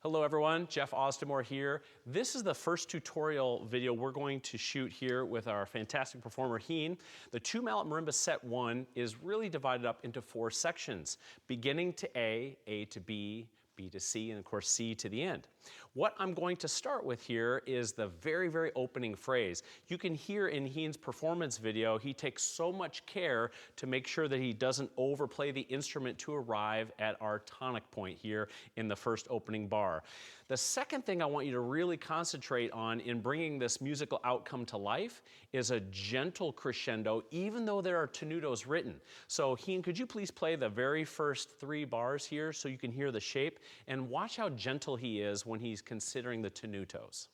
Hello everyone, Jeff Osdemore here. This is the first tutorial video we're going to shoot here with our fantastic performer Heen. The two mallet marimba set 1 is really divided up into 4 sections, beginning to A to B, B to C, and of course C to the end. What I'm going to start with here is the very opening phrase. You can hear in Heen's performance video, he takes so much care to make sure that he doesn't overplay the instrument to arrive at our tonic point here in the first opening bar. The second thing I want you to really concentrate on in bringing this musical outcome to life is a gentle crescendo, even though there are tenutos written. So Heen, could you please play the very first 3 bars here so you can hear the shape, and watch how gentle he is when he's considering the tenutos.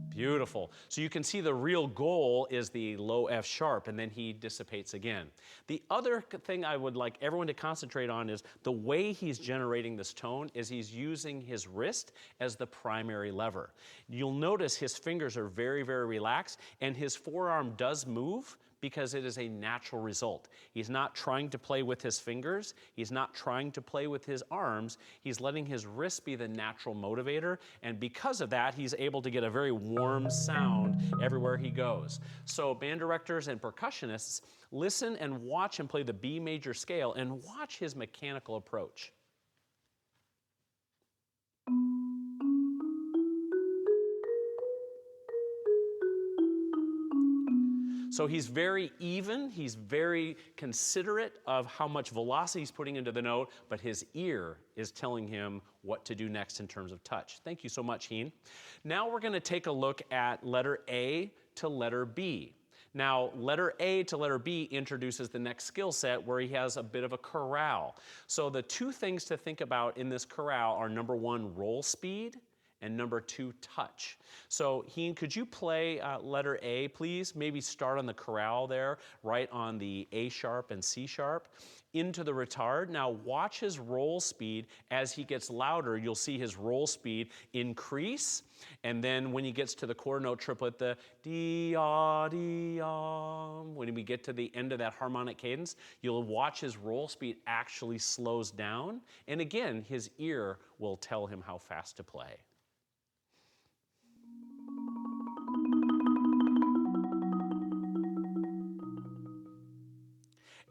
Beautiful. So you can see the real goal is the low F sharp, and then he dissipates again. The other thing I would like everyone to concentrate on is the way he's generating this tone is he's using his wrist as the primary lever. You'll notice his fingers are very relaxed, and his forearm does move because it is a natural result. He's not trying to play with his fingers. He's not trying to play with his arms. He's letting his wrist be the natural motivator, and because of that, he's able to get a very warm sound everywhere he goes. So band directors and percussionists, listen and watch him play the B major scale and watch his mechanical approach. So he's very even, he's very considerate of how much velocity he's putting into the note, but his ear is telling him what to do next in terms of touch. Thank you so much, Heen. Now we're going to take a look at letter A to letter B. Now, letter A to letter B introduces the next skill set where he has a bit of a chorale. So the 2 things to think about in this chorale are number 1, roll speed, and number 2, touch. So Heen, could you play letter A, please? Maybe start on the chorale there, right on the A sharp and C sharp, into the retard. Now watch his roll speed. As he gets louder, you'll see his roll speed increase, and then when he gets to the quarter note triplet, the dee-ah, when we get to the end of that harmonic cadence, you'll watch his roll speed actually slows down, and again, his ear will tell him how fast to play.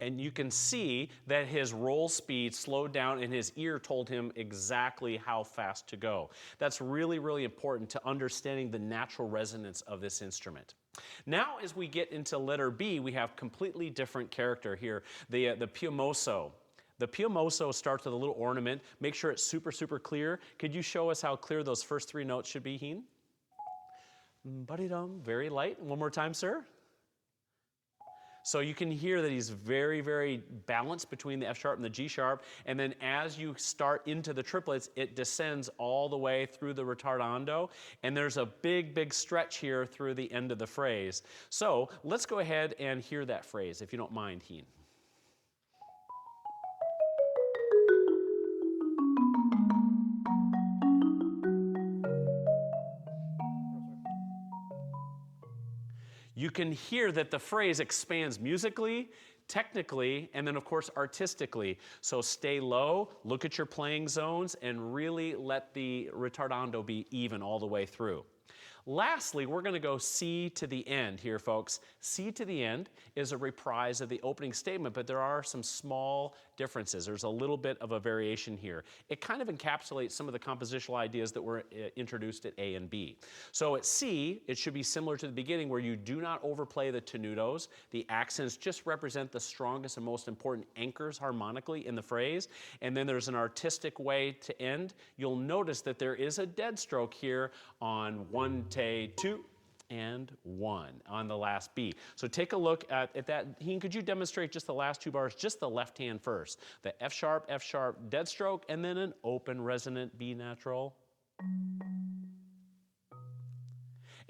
And you can see that his roll speed slowed down and his ear told him exactly how fast to go. That's really important to understanding the natural resonance of this instrument. Now as we get into letter B, we have completely different character here, the piumoso. The piumoso starts with a little ornament. Make sure it's super clear. Could you show us how clear those first 3 notes should be, Heen? Ba-de-dum, very light. One more time, sir. So you can hear that he's very balanced between the F sharp and the G sharp, and then as you start into the triplets, it descends all the way through the retardando, and there's a big stretch here through the end of the phrase. So let's go ahead and hear that phrase, if you don't mind, Heen. You can hear that the phrase expands musically, technically, and then of course artistically. So stay low, look at your playing zones, and really let the retardando be even all the way through. Lastly, we're going to go C to the end here, folks. C to the end is a reprise of the opening statement, but there are some small differences. There's a little bit of a variation here. It kind of encapsulates some of the compositional ideas that were introduced at A and B. So at C, it should be similar to the beginning where you do not overplay the tenutos. The accents just represent the strongest and most important anchors harmonically in the phrase. And then there's an artistic way to end. You'll notice that there is a dead stroke here on 1, 2, and 1 on the last B. So take a look at that. Heen, could you demonstrate just the last 2 bars, just the left hand first? The F sharp, dead stroke, and then an open resonant B natural.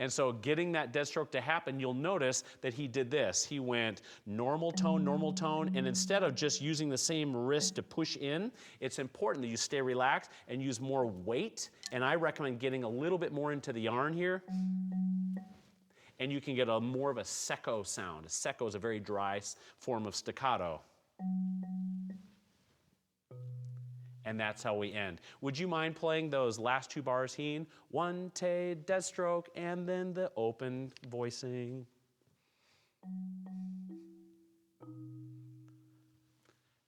And so getting that dead stroke to happen, you'll notice that he did this. He went normal tone, and instead of just using the same wrist to push in, it's important that you stay relaxed and use more weight. And I recommend getting a little bit more into the yarn here. And you can get more of a secco sound. A secco is a very dry form of staccato. And that's how we end. Would you mind playing those last 2 bars, Heen? One, te, dead stroke, and then the open voicing.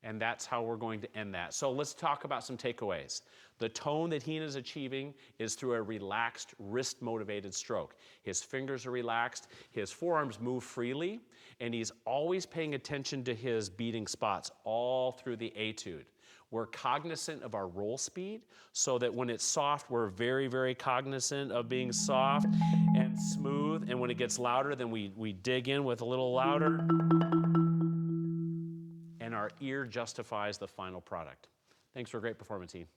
And that's how we're going to end that. So let's talk about some takeaways. The tone that Heen is achieving is through a relaxed, wrist-motivated stroke. His fingers are relaxed, his forearms move freely, and he's always paying attention to his beating spots all through the etude. We're cognizant of our roll speed, so that when it's soft, we're very, very cognizant of being soft and smooth. And when it gets louder, then we dig in with a little louder. And our ear justifies the final product. Thanks for a great performance, Heen.